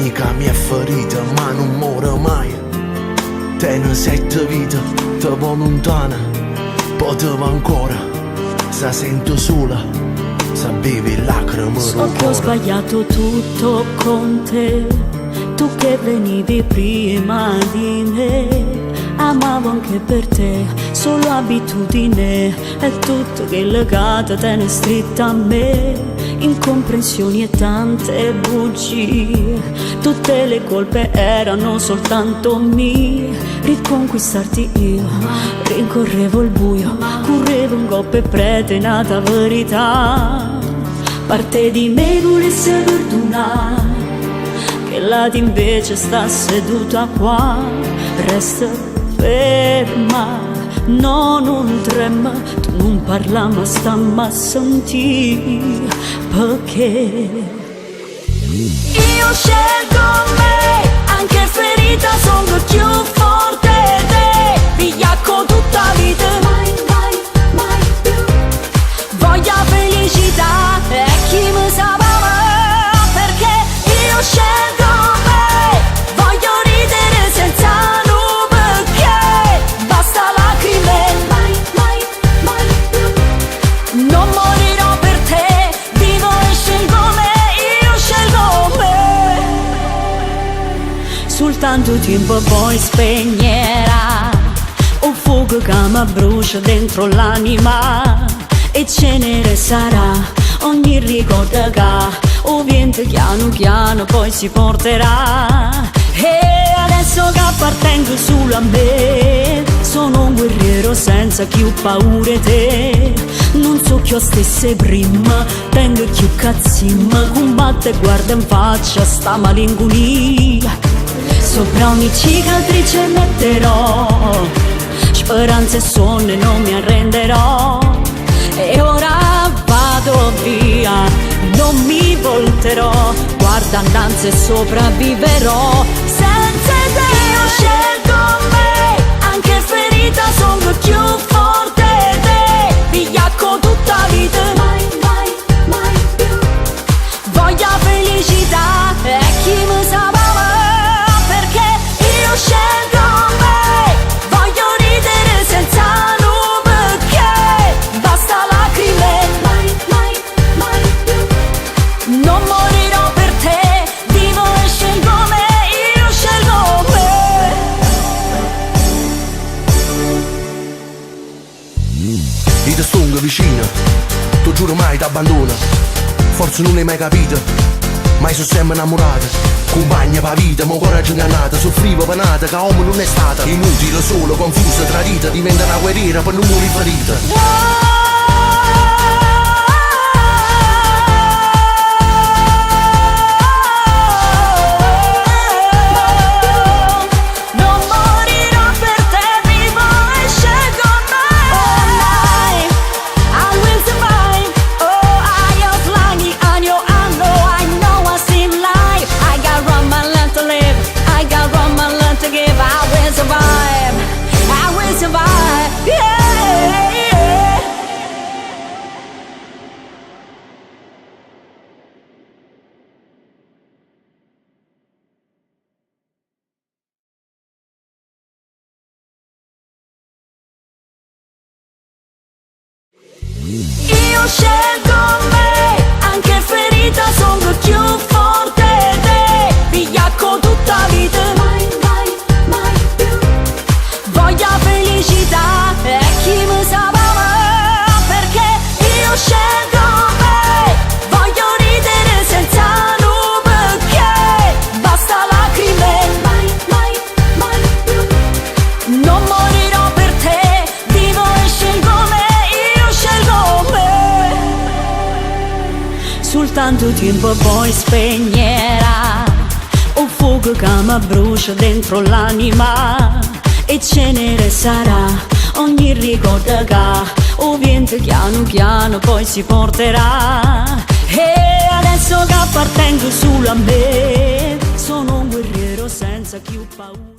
l'unica mia ferita, ma non muore mai. Ten 7 vite, te vo lontana, potevo ancora, se sento sola, se bevi lacrime so che ho sbagliato tutto con te, tu che venivi prima di me. Amavo anche per te, solo abitudine, è tutto che legata tiene stretta a me. Incomprensioni e tante bugie, tutte le colpe erano soltanto mie. Riconquistarti io, rincorrevo il buio, correvo un golpe e pretenata verità. Parte di me volesse perdonare, che l'altra invece sta seduta qua. Resta ferma, no, non trema, tu non parla ma stamma a sentire, perché io scelgo me, anche ferita sono più forte te, vigliacco tutta vita, mai, mai, mai più. Voglia felicità e chi mi sapeva, perché io scelgo me, voglio ridere senza tanto tempo poi spegnerà un fuoco che mi brucia dentro l'anima, e cenere sarà ogni ricordo che o vento piano piano poi si porterà. E adesso che appartengo solo a me, sono un guerriero senza più paure te. Non so che ho stesse prima, tengo più cazzimma, combatte e guarda in faccia sta malinconia. Sopra ogni cicatrice metterò speranze e sonne, non mi arrenderò. E ora vado via, non mi volterò, guarda innanzi e sopravviverò. Senza te io scelgo me, anche ferita sono più forte te, vigliacco tutta vita, mai, mai, mai più. Voglia felicità e chi mi sapeva, scelgo me, voglio ridere senza nome, che basta lacrime, mai, mai, mai più. Non morirò per te, vivo e scelgo me, io scelgo me. Io ti stongo vicino, tu giuro mai t'abbandono, forse non l'hai mai capito, mai sono sempre innamorato. Compagna pa' vita, mo' coraggio ingannata, soffrivo panata, che uomo non è stata. Inutile, solo, confusa, tradita, diventa una guerriera per non morire ferita. Io scelgo me, anche ferita sono più forte te, vigliacco tutta vita, mai, mai, mai più. Voglia felicità e chi mi sapeva, perché io scelgo me, voglio ridere senza nome, che basta lacrime, mai, mai, mai più. Non morirò per te, vivo e scelgo me. Soltanto tempo poi spegnerà un fuoco che mi brucia dentro l'anima, e cenere sarà ogni ricordo che o vento piano piano poi si porterà. E adesso che appartengo solo a me, sono un guerriero senza più paura.